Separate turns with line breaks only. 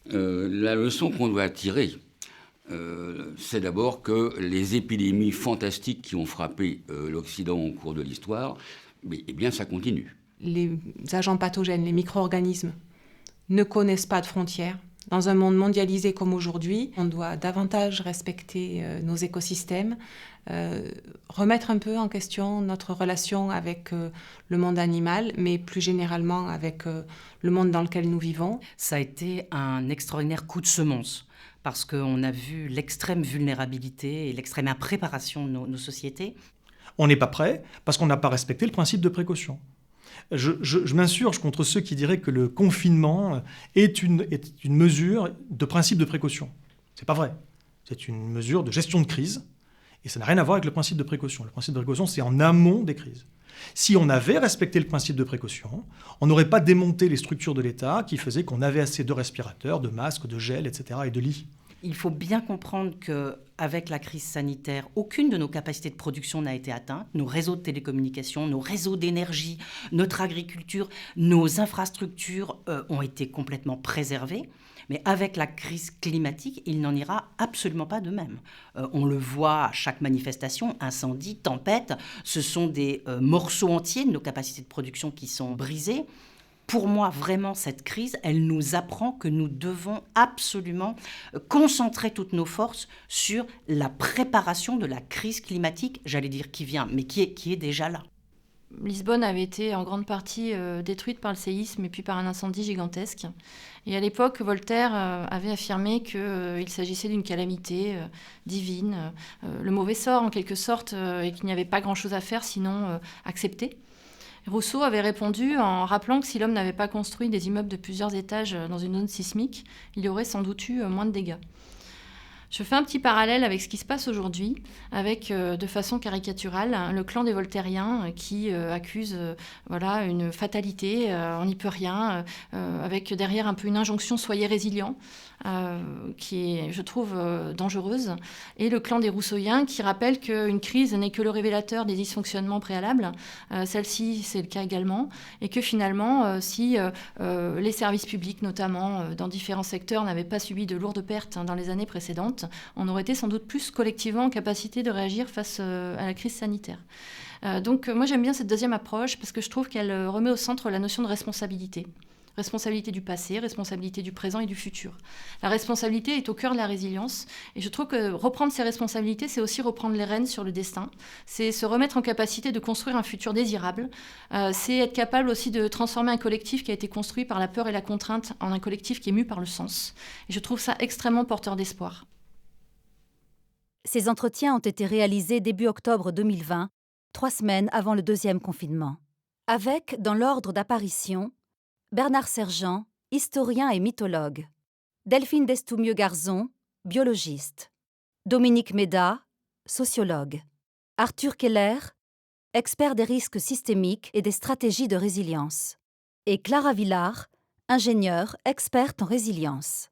La leçon qu'on doit tirer, c'est d'abord que les épidémies fantastiques qui ont frappé l'Occident au cours de l'histoire, eh bien, ça continue.
Les agents pathogènes, les micro-organismes, ne connaissent pas de frontières. Dans un monde mondialisé comme aujourd'hui, on doit davantage respecter nos écosystèmes, remettre un peu en question notre relation avec le monde animal, mais plus généralement avec le monde dans lequel nous vivons.
Ça a été un extraordinaire coup de semonce, parce qu'on a vu l'extrême vulnérabilité et l'extrême impréparation de nos sociétés.
On n'est pas prêt parce qu'on n'a pas respecté le principe de précaution. Je m'insurge contre ceux qui diraient que le confinement est une mesure de principe de précaution. C'est pas vrai. C'est une mesure de gestion de crise et ça n'a rien à voir avec le principe de précaution. Le principe de précaution, c'est en amont des crises. Si on avait respecté le principe de précaution, on n'aurait pas démonté les structures de l'État qui faisaient qu'on avait assez de respirateurs, de masques, de gel, etc. et de lits.
Il faut bien comprendre qu'avec la crise sanitaire, aucune de nos capacités de production n'a été atteinte. Nos réseaux de télécommunications, nos réseaux d'énergie, notre agriculture, nos infrastructures ont été complètement préservés. Mais avec la crise climatique, il n'en ira absolument pas de même. On le voit à chaque manifestation, incendie, tempête, ce sont des morceaux entiers de nos capacités de production qui sont brisés. Pour moi, vraiment, cette crise, elle nous apprend que nous devons absolument concentrer toutes nos forces sur la préparation de la crise climatique, j'allais dire qui vient, mais qui est déjà là.
Lisbonne avait été en grande partie détruite par le séisme et puis par un incendie gigantesque. Et à l'époque, Voltaire avait affirmé qu'il s'agissait d'une calamité divine, le mauvais sort en quelque sorte, et qu'il n'y avait pas grand-chose à faire sinon accepter. Rousseau avait répondu en rappelant que si l'homme n'avait pas construit des immeubles de plusieurs étages dans une zone sismique, il y aurait sans doute eu moins de dégâts. Je fais un petit parallèle avec ce qui se passe aujourd'hui, avec, de façon caricaturale, le clan des Voltairiens qui accuse une fatalité, on n'y peut rien, avec derrière un peu une injonction « soyez résilients », qui est, je trouve, dangereuse, et le clan des Rousseauiens qui rappelle qu'une crise n'est que le révélateur des dysfonctionnements préalables, celle-ci c'est le cas également, et que finalement, si les services publics, notamment dans différents secteurs, n'avaient pas subi de lourdes pertes dans les années précédentes, on aurait été sans doute plus collectivement en capacité de réagir face à la crise sanitaire. Donc moi j'aime bien cette deuxième approche parce que je trouve qu'elle remet au centre la notion de responsabilité. Responsabilité du passé, responsabilité du présent et du futur. La responsabilité est au cœur de la résilience et je trouve que reprendre ses responsabilités, c'est aussi reprendre les rênes sur le destin. C'est se remettre en capacité de construire un futur désirable. C'est être capable aussi de transformer un collectif qui a été construit par la peur et la contrainte en un collectif qui est mu par le sens. Et je trouve ça extrêmement porteur d'espoir.
Ces entretiens ont été réalisés début octobre 2020, 3 semaines avant le deuxième confinement. Avec, dans l'ordre d'apparition, Bernard Sergent, historien et mythologue. Delphine Destoumieux-Garzon, biologiste. Dominique Méda, sociologue. Arthur Keller, expert des risques systémiques et des stratégies de résilience. Et Clara Villard, ingénieure, experte en résilience.